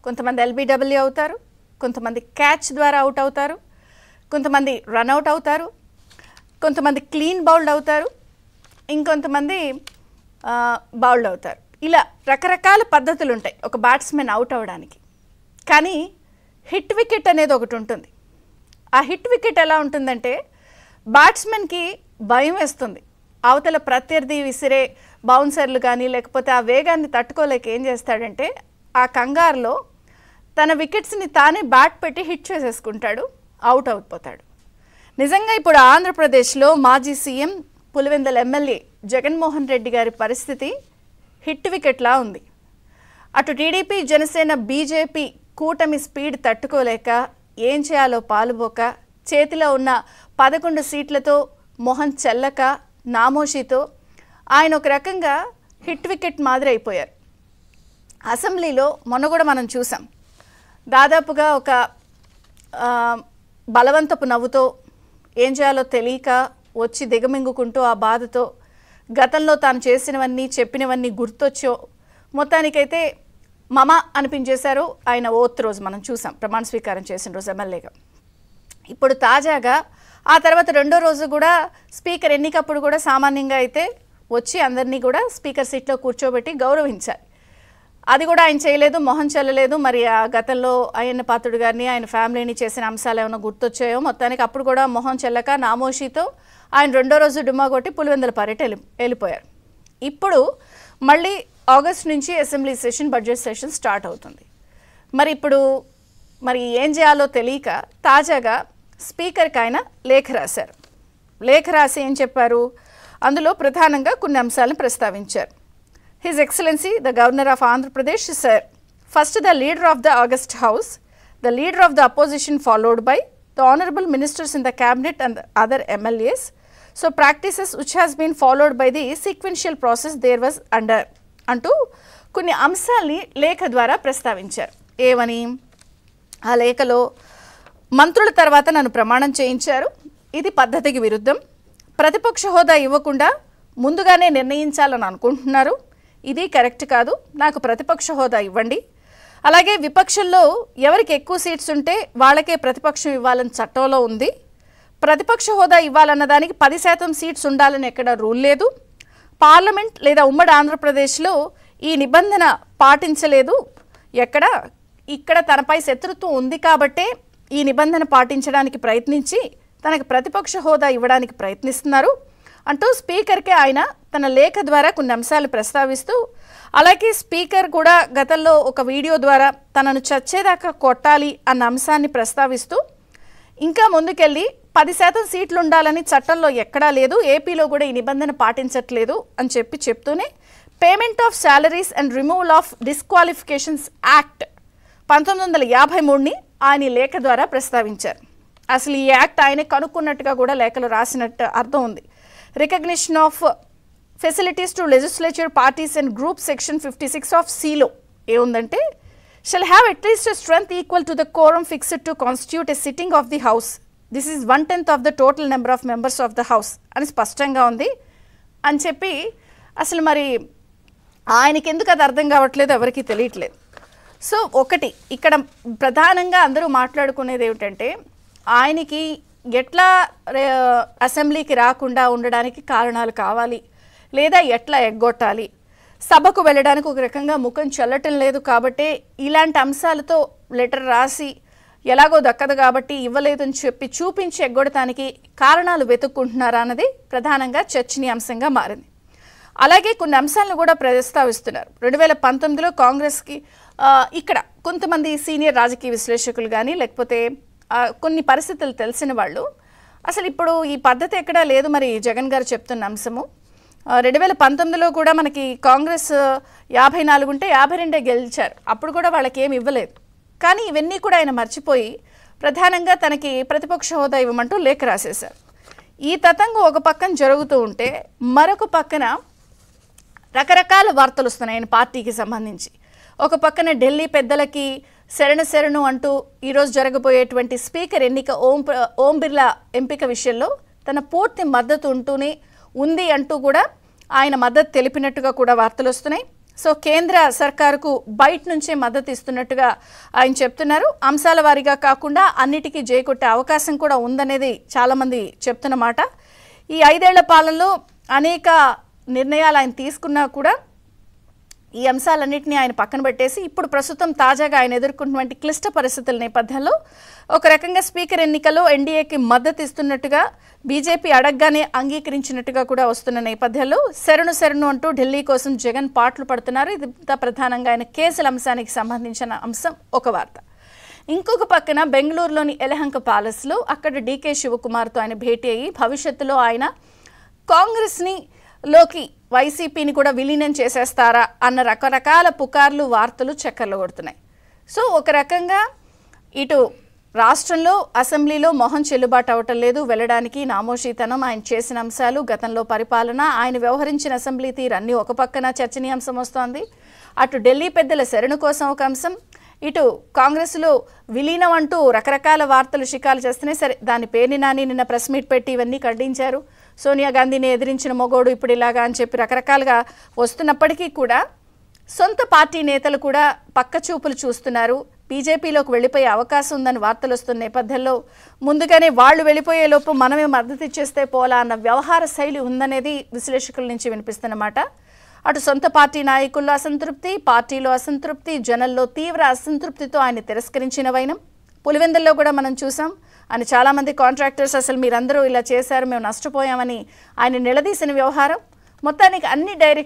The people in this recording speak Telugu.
కొంతమంది ఎల్బిడబ్ల్యూ అవుతారు, కొంతమంది క్యాచ్ ద్వారా అవుట్ అవుతారు, కొంతమంది రన్అట్ అవుతారు, కొంతమంది క్లీన్ బౌల్డ్ అవుతారు, ఇంకొంతమంది బౌల్డ్ అవుతారు. ఇలా రకరకాల పద్ధతులు ఉంటాయి ఒక బ్యాట్స్మెన్ అవుట్ అవ్వడానికి. కానీ హిట్ వికెట్ అనేది ఒకటి ఉంటుంది. ఆ హిట్ వికెట్ ఎలా ఉంటుందంటే బ్యాట్స్మెన్కి భయం వేస్తుంది. అవతల ప్రత్యర్థి విసిరే బౌన్సర్లు కానీ లేకపోతే ఆ వేగాన్ని తట్టుకోలేక ఏం చేస్తాడంటే ఆ కంగారులో తన వికెట్స్ని తానే బ్యాట్ పెట్టి హిట్ చేసేసుకుంటాడు, అవుట్ అయిపోతాడు. నిజంగా ఇప్పుడు ఆంధ్రప్రదేశ్లో మాజీ సీఎం పులివెందుల ఎమ్మెల్యే జగన్మోహన్ రెడ్డి గారి పరిస్థితి హిట్ వికెట్లా ఉంది. అటు టీడీపీ, జనసేన, బీజేపీ కూటమి స్పీడ్ తట్టుకోలేక ఏం చేయాలో పాలుపోక చేతిలో ఉన్న 11 సీట్లతో మొహం చెల్లక నామోషితో ఆయన ఒక రకంగా హిట్ వికెట్ మాదిరి అయిపోయారు. అసెంబ్లీలో మొన్న కూడా మనం చూసాం, దాదాపుగా ఒక బలవంతపు నవ్వుతో ఏం చేయాలో తెలియక వచ్చి దిగమింగుకుంటూ ఆ బాధతో గతంలో తాను చేసినవన్నీ చెప్పినవన్నీ గుర్తొచ్చో మొత్తానికైతే మమ అనిపించేశారు. ఆయన ఓత్ రోజు మనం చూసాం, ప్రమాణ స్వీకారం చేసిన రోజు ఎమ్మెల్యేగా. ఇప్పుడు తాజాగా ఆ తర్వాత రెండో రోజు కూడా స్పీకర్ ఎన్నికప్పుడు కూడా సామాన్యంగా అయితే వచ్చి అందరినీ కూడా స్పీకర్ సీట్లో కూర్చోబెట్టి గౌరవించాలి. అది కూడా ఆయన చేయలేదు, మొహం చెల్లలేదు. మరి ఆ గతంలో అయ్యన్న పాత్రుడు గారిని ఆయన ఫ్యామిలీని చేసిన అంశాలు ఏమైనా గుర్తొచ్చాయో మొత్తానికి అప్పుడు కూడా మొహం చెల్లక నామోషితో ఆయన రెండో రోజు డుమ్మా కొట్టి పులివెందుల పర్యటన వెళ్ళిపోయారు. ఇప్పుడు మళ్ళీ ఆగస్ట్ నుంచి assembly session, budget session start అవుతుంది. మరి ఇప్పుడు ఏం చేయాలో తెలియక తాజాగా స్పీకర్కి ఆయన లేఖ రాశారు. లేఖ రాసి ఏం చెప్పారు, అందులో ప్రధానంగా కొన్ని అంశాలను ప్రస్తావించారు. His Excellency, the Governor of Andhra Pradesh, sir, first the leader of the August House, the leader of the opposition followed by the honorable ministers in the cabinet and the other MLAs. So practices which has been followed by the sequential process there was under అంటూ కొన్ని అంశాలని లేఖ ద్వారా ప్రస్తావించారు. ఏమని, ఆ లేఖలో మంత్రుల తర్వాత నన్ను ప్రమాణం చేయించారు, ఇది పద్ధతికి విరుద్ధం. ప్రతిపక్ష హోదా ఇవ్వకుండా ముందుగానే నిర్ణయించాలని అనుకుంటున్నారు, ఇది కరెక్ట్ కాదు. నాకు ప్రతిపక్ష హోదా ఇవ్వండి. అలాగే విపక్షంలో ఎవరికి ఎక్కువ సీట్స్ ఉంటే వాళ్ళకే ప్రతిపక్షం ఇవ్వాలని చట్టంలో ఉంది. ప్రతిపక్ష హోదా ఇవ్వాలన్న దానికి 10% సీట్స్ ఉండాలని ఎక్కడ రూల్ లేదు. పార్లమెంట్ లేదా ఉమ్మడి ఆంధ్రప్రదేశ్లో ఈ నిబంధన పాటించలేదు. ఇక్కడ తనపై శత్రుత్వం ఉంది కాబట్టే ఈ నిబంధన పాటించడానికి ప్రయత్నించి తనకు ప్రతిపక్ష హోదా ఇవ్వడానికి ప్రయత్నిస్తున్నారు అంటూ స్పీకర్కి ఆయన తన లేఖ ద్వారా కొన్ని అంశాలు ప్రస్తావిస్తూ, అలాగే స్పీకర్ కూడా గతంలో ఒక వీడియో ద్వారా తనను చచ్చేదాకా కొట్టాలి అన్న అంశాన్ని ప్రస్తావిస్తూ ఇంకా ముందుకెళ్ళి 10% సీట్లు ఉండాలని చట్టంలో ఎక్కడా లేదు, ఏపీలో కూడా ఈ నిబంధన పాటించట్లేదు అని చెప్తూనే payment of salaries and removal of disqualifications act 1953ని ఆయన లేఖ ద్వారా ప్రస్తావించారు. అసలు ఈ యాక్ట్ ఆయన కనుక్కున్నట్టుగా కూడా లేఖలో రాసినట్టు అర్థం ఉంది. Recognition of facilities to legislature parties and group section 56 of సిలో ఏముందంటే, shall have at least a strength equal to the quorum fixed to constitute a sitting of the house. This is 1/10 of the total number of members of the house అని స్పష్టంగా ఉంది అని చెప్పి, అసలు మరి ఆయనకి ఎందుకు అది అర్థం కావట్లేదు ఎవరికి తెలియట్లేదు. సో ఒకటి ఇక్కడ ప్రధానంగా అందరూ మాట్లాడుకునేది ఏమిటంటే, ఆయనకి ఎట్లా అసెంబ్లీకి రాకుండా ఉండడానికి కారణాలు కావాలి, లేదా ఎట్లా ఎగ్గొట్టాలి, సభకు వెళ్ళడానికి ఒక రకంగా ముఖం చెల్లటం లేదు కాబట్టే ఇలాంటి అంశాలతో లెటర్ రాసి ఎలాగో దక్కదు కాబట్టి ఇవ్వలేదని చెప్పి చూపించి ఎగ్గొడటానికి కారణాలు వెతుక్కుంటున్నారా అన్నది ప్రధానంగా చర్చనీయాంశంగా మారింది. అలాగే కొన్ని అంశాలను కూడా ప్రస్తావిస్తున్నారు. 2019లో కాంగ్రెస్కి ఇక్కడ కొంతమంది సీనియర్ రాజకీయ విశ్లేషకులు కానీ లేకపోతే కొన్ని పరిస్థితులు తెలిసిన వాళ్ళు అసలు ఇప్పుడు ఈ పద్ధతి ఎక్కడా లేదు. మరి జగన్ గారు చెప్తున్న అంశము 2019లో కూడా మనకి కాంగ్రెస్ 54 ఉంటే 52 గెలిచారు. అప్పుడు కూడా వాళ్ళకి ఏమి ఇవ్వలేదు. కానీ ఇవన్నీ కూడా ఆయన మర్చిపోయి ప్రధానంగా తనకి ప్రతిపక్ష హోదా ఇవ్వమంటూ లేఖ రాసేశారు. ఈ తతంగం ఒక పక్కన జరుగుతూ ఉంటే మరొక పక్కన రకరకాల వార్తలు వస్తున్నాయి ఆయన పార్టీకి సంబంధించి. ఒక పక్కన ఢిల్లీ పెద్దలకి శరణు అంటూ ఈరోజు జరగబోయేటువంటి స్పీకర్ ఎన్నిక ఓం బిర్లా ఎంపిక విషయంలో తన పూర్తి మద్దతు ఉంది అంటూ కూడా ఆయన మద్దతు తెలిపినట్టుగా కూడా వార్తలు వస్తున్నాయి. సో కేంద్ర సర్కారుకు బయట నుంచే మద్దతు ఇస్తున్నట్టుగా ఆయన చెప్తున్నారు. అంశాల వారీగా కాకుండా అన్నిటికీ జైకొట్టే అవకాశం కూడా ఉందనేది చాలామంది చెప్తున్నమాట. ఈ 5 ఏళ్ల పాలనలో అనేక నిర్ణయాలు ఆయన తీసుకున్నా కూడా ఈ అంశాలన్నింటినీ ఆయన పక్కన పెట్టేసి ఇప్పుడు ప్రస్తుతం తాజాగా ఆయన ఎదుర్కొన్నటువంటి క్లిష్ట పరిస్థితుల నేపథ్యంలో ఒక రకంగా స్పీకర్ ఎన్నికల్లో ఎన్డీఏకి మద్దతు ఇస్తున్నట్టుగా బీజేపీ అడగగానే అంగీకరించినట్టుగా కూడా వస్తున్న నేపథ్యంలో శరణు అంటూ ఢిల్లీ కోసం జగన్ పాటలు పడుతున్నారు. ఇది ప్రధానంగా ఆయన కేసుల అంశానికి సంబంధించిన అంశం ఒక వార్త. ఇంకొక పక్కన బెంగళూరులోని ఎలహంక ప్యాలెస్లో అక్కడ డీకే శివకుమార్తో ఆయన భేటీ అయ్యి భవిష్యత్తులో ఆయన కాంగ్రెస్ని లోకి వైసీపీని కూడా విలీనం చేసేస్తారా అన్న రకరకాల పుకార్లు వార్తలు చక్కర్లు కొడుతున్నాయి. సో ఒక రకంగా ఇటు రాష్ట్రంలో అసెంబ్లీలో మొహం చెల్లుబాటు అవటం లేదు, వెళ్ళడానికి నామోషీతనం, ఆయన చేసిన అంశాలు, గతంలో పరిపాలన, ఆయన వ్యవహరించిన అసెంబ్లీ తీరు అన్నీ ఒక పక్కన చర్చనీయాంశం వస్తోంది. అటు ఢిల్లీ పెద్దల శరణు కోసం ఒక అంశం, ఇటు కాంగ్రెస్లో విలీనం అంటూ రకరకాల వార్తలు షికాలు చేస్తున్నాయి. సరే, దాని పేరుని నాని నిన్న ప్రెస్ మీట్ పెట్టి ఇవన్నీ ఖండించారు. సోనియా గాంధీని ఎదిరించిన మొగోడు ఇప్పుడు ఇలాగా అని చెప్పి రకరకాలుగా వస్తున్నప్పటికీ కూడా సొంత పార్టీ నేతలు కూడా పక్క చూపులు చూస్తున్నారు. బీజేపీలోకి వెళ్ళిపోయే అవకాశం ఉందని వార్తలు వస్తున్న నేపథ్యంలో ముందుగానే వాళ్ళు వెళ్ళిపోయే లోపు మనమే మద్దతు ఇచ్చేస్తే పోలా అన్న వ్యవహార శైలి ఉందనేది విశ్లేషకుల నుంచి వినిపిస్తున్నమాట. అటు సొంత పార్టీ నాయకుల్లో అసంతృప్తి, పార్టీలో అసంతృప్తి, జనంలో తీవ్ర అసంతృప్తితో ఆయన తిరస్కరించిన వైనం పులివెందుల్లో కూడా మనం చూసాం. ఆయన చాలామంది కాంట్రాక్టర్స్ అసలు మీరందరూ ఇలా చేశారు, మేము నష్టపోయామని ఆయన నిలదీసిన వ్యవహారం. మొత్తానికి అన్ని డైరెక్ట్